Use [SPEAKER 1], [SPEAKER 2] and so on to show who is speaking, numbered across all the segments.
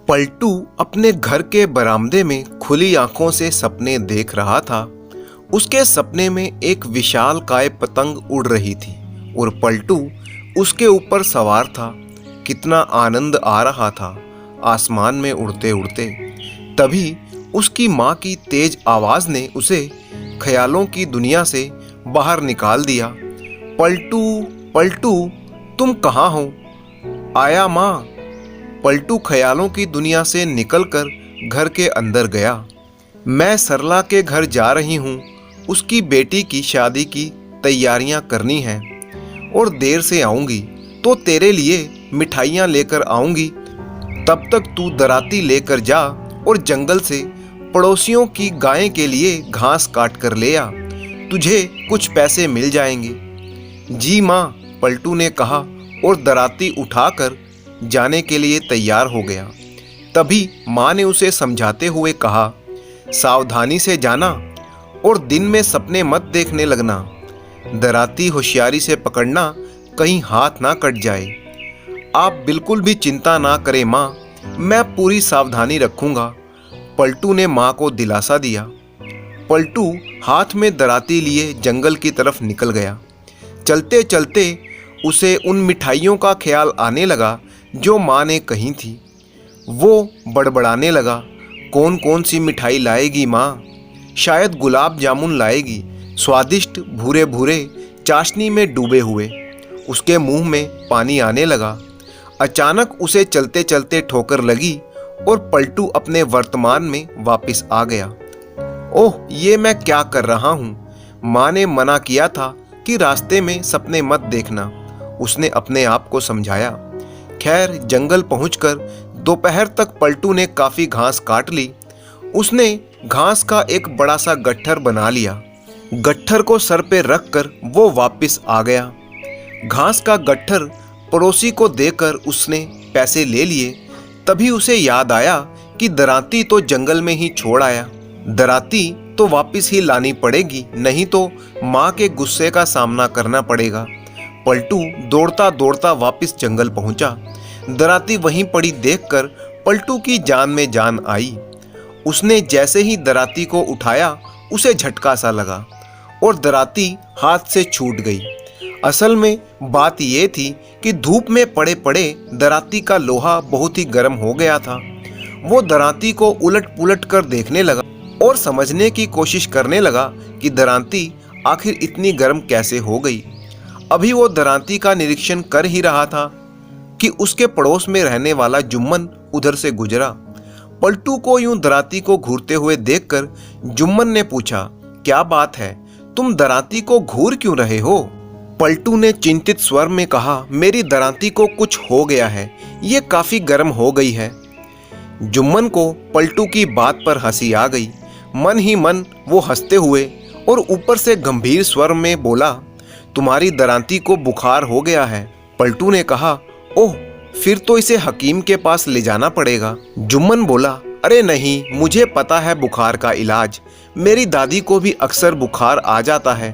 [SPEAKER 1] पलटू अपने घर के बरामदे में खुली आंखों से सपने देख रहा था। उसके सपने में एक विशालकाय पतंग उड़ रही थी और पलटू उसके ऊपर सवार था। कितना आनंद आ रहा था आसमान में उड़ते उड़ते। तभी उसकी माँ की तेज आवाज़ ने उसे ख्यालों की दुनिया से बाहर निकाल दिया। पलटू, पलटू, तुम कहाँ हो? आया माँ। पलटू ख्यालों की दुनिया से निकलकर घर के अंदर गया। मैं सरला के घर जा रही हूँ। उसकी बेटी की शादी की तैयारियां करनी हैं और देर से आऊँगी तो तेरे लिए मिठाइयाँ लेकर आऊँगी। तब तक तू दराती लेकर जा और जंगल से पड़ोसियों की गायें के लिए घास काट कर ले आ। तुझे कुछ पैसे मिल जाएंगे। जी माँ, पलटू ने कहा और दराती उठाकर जाने के लिए तैयार हो गया। तभी माँ ने उसे समझाते हुए कहा, सावधानी से जाना और दिन में सपने मत देखने लगना। दराती होशियारी से पकड़ना, कहीं हाथ ना कट जाए। आप बिल्कुल भी चिंता ना करें माँ, मैं पूरी सावधानी रखूंगा। पलटू ने माँ को दिलासा दिया। पलटू हाथ में दराती लिए जंगल की तरफ निकल गया। चलते चलते उसे उन मिठाइयों का ख्याल आने लगा जो माँ ने कही थी। वो बड़बड़ाने लगा, कौन कौन सी मिठाई लाएगी माँ? शायद गुलाब जामुन लाएगी, स्वादिष्ट भूरे भूरे चाशनी में डूबे हुए। उसके मुंह में पानी आने लगा। अचानक उसे चलते चलते ठोकर लगी और पलटू अपने वर्तमान में वापस आ गया। ओह, ये मैं क्या कर रहा हूँ? माँ ने मना किया था कि रास्ते में सपने मत देखना, उसने अपने आप को समझाया। खैर, जंगल पहुंचकर दोपहर तक पलटू ने काफी घास काट ली। उसने घास का एक बड़ा सा गट्ठर बना लिया। गट्ठर को सर पे रखकर वो वापस आ गया। घास का गट्ठर पड़ोसी को देकर उसने पैसे ले लिए। तभी उसे याद आया कि दराती तो जंगल में ही छोड़ आया। दराती तो वापस ही लानी पड़ेगी, नहीं तो माँ के गुस्से का सामना करना पड़ेगा। पलटू दौड़ता दौड़ता वापस जंगल पहुंचा। दराती वहीं पड़ी देखकर पलटू की जान में जान आई। उसने जैसे ही दराती को उठाया, उसे झटका सा लगा और दराती हाथ से छूट गई। असल में बात यह थी कि धूप में पड़े पड़े दराती का लोहा बहुत ही गर्म हो गया था। वो दराती को उलट पुलट कर देखने लगा और समझने की कोशिश करने लगा कि दराती आखिर इतनी गर्म कैसे हो गई। अभी वो दराती का निरीक्षण कर ही रहा था कि उसके पड़ोस में रहने वाला जुम्मन उधर से गुजरा। पलटू को यूं दराती को घूरते हुए देखकर जुम्मन ने पूछा, क्या बात है, तुम दराती को घूर क्यों रहे हो? पलटू ने चिंतित स्वर में कहा, मेरी दराती को कुछ हो गया है, ये काफी गर्म हो गई है। जुम्मन को पलटू की बात पर हंसी आ गई। मन ही मन वो हंसते हुए और ऊपर से गंभीर स्वर में बोला, तुम्हारी दराती को बुखार हो गया है। पलटू ने कहा, ओह, फिर तो इसे हकीम के पास ले जाना पड़ेगा। जुम्मन बोला, अरे नहीं, मुझे पता है बुखार का इलाज। मेरी दादी को भी अक्सर बुखार आ जाता है।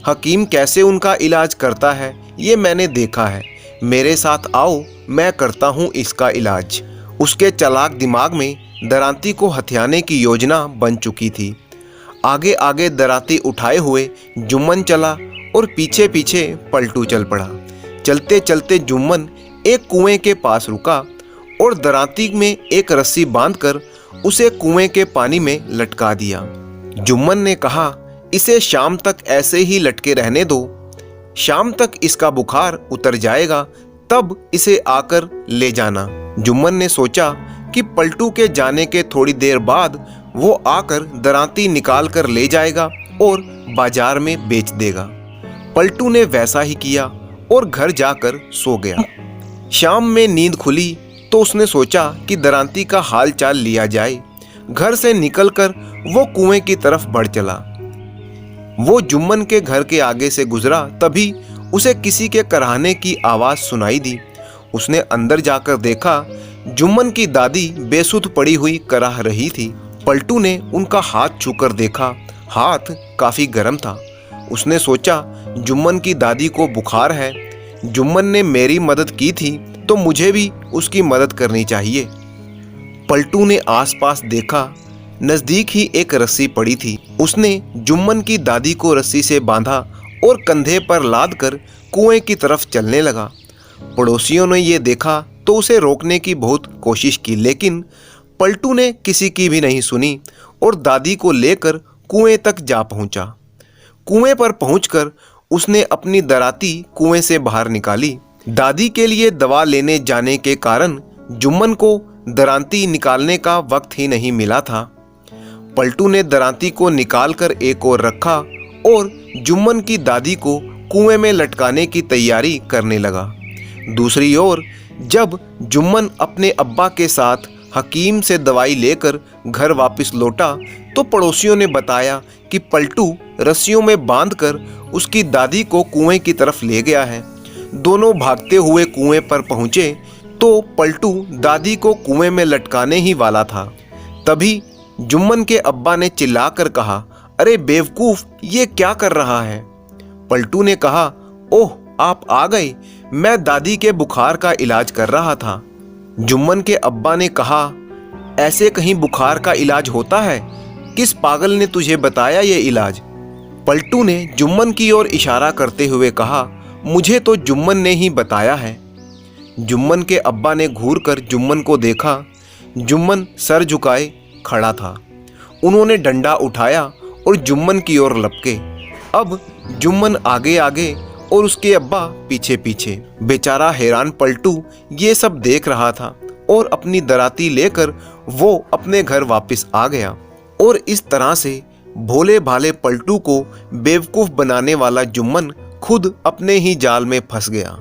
[SPEAKER 1] हकीम कैसे उनका इलाज करता है ये मैंने देखा है। मेरे साथ आओ, मैं करता हूँ इसका इलाज। उसके चालाक दिमाग में दराती को हथियाने की योजना बन चुकी थी। आगे आगे दराती उठाए हुए जुम्मन चला और पीछे पीछे पलटू चल पड़ा। चलते चलते जुम्मन एक कुएं के पास रुका और दराती में एक रस्सी बांधकर उसे कुएं के पानी में लटका दिया। जुम्मन ने कहा, इसे शाम तक ऐसे ही लटके रहने दो। शाम तक इसका बुखार उतर जाएगा, तब इसे आकर ले जाना। जुम्मन ने सोचा कि पलटू के जाने के थोड़ी देर बाद वो आकर दराती निकाल कर ले जाएगा और बाजार में बेच देगा। पलटू ने वैसा ही किया और घर जाकर सो गया। शाम में नींद खुली तो उसने सोचा कि दराती का हाल चाल लिया जाए। घर से निकलकर वो कुएं की तरफ बढ़ चला। वो जुम्मन के घर के आगे से गुजरा, तभी उसे किसी के कराहने की आवाज़ सुनाई दी। उसने अंदर जाकर देखा, जुम्मन की दादी बेसुध पड़ी हुई कराह रही थी। पलटू ने उनका हाथ छूकर देखा, हाथ काफ़ी गर्म था। उसने सोचा, जुम्मन की दादी को बुखार है। जुम्मन ने मेरी मदद की थी तो मुझे भी उसकी मदद करनी चाहिए। पलटू ने आसपास देखा, नजदीक ही एक रस्सी पड़ी थी। उसने जुम्मन की दादी को रस्सी से बांधा और कंधे पर लाद कर कुएं की तरफ चलने लगा। पड़ोसियों ने ये देखा तो उसे रोकने की बहुत कोशिश की, लेकिन पलटू ने किसी की भी नहीं सुनी और दादी को लेकर कुएं तक जा पहुंचा। कुएं पर पहुंचकर उसने अपनी दराती कुएं से बाहर निकाली। दादी के लिए दवा लेने जाने के कारण जुम्मन को दरांती निकालने का वक्त ही नहीं मिला था। पलटू ने दरांती को निकालकर एक ओर रखा और जुम्मन की दादी को कुएं में लटकाने की तैयारी करने लगा। दूसरी ओर जब जुम्मन अपने अब्बा के साथ हकीम से दवाई लेकर घर वापस लौटा तो पड़ोसियों ने बताया कि पलटू रस्सियों में बांधकर उसकी दादी को कुएं की तरफ ले गया है। दोनों भागते हुए कुएं पर पहुंचे तो पलटू दादी को कुएं में लटकाने ही वाला था। तभी जुम्मन के अब्बा ने चिल्लाकर कहा, अरे बेवकूफ, ये क्या कर रहा है? पलटू ने कहा, ओह आप आ गए, मैं दादी के बुखार का इलाज कर रहा था। जुम्मन के अब्बा ने कहा, ऐसे कहीं बुखार का इलाज होता है? किस पागल ने तुझे बताया ये इलाज? पलटू ने जुम्मन की ओर इशारा करते हुए कहा, मुझे तो जुम्मन ने ही बताया है। जुम्मन के अब्बा ने घूरकर जुम्मन को देखा। जुम्मन सर झुकाए खड़ा था। उन्होंने डंडा उठाया और जुम्मन की ओर लपके। अब जुम्मन आगे आगे और उसके अब्बा पीछे पीछे। बेचारा हैरान पलटू ये सब देख रहा था और अपनी दराती लेकर वो अपने घर वापस आ गया। और इस तरह से भोले भाले पलटू को बेवकूफ़ बनाने वाला जुम्मन खुद अपने ही जाल में फंस गया।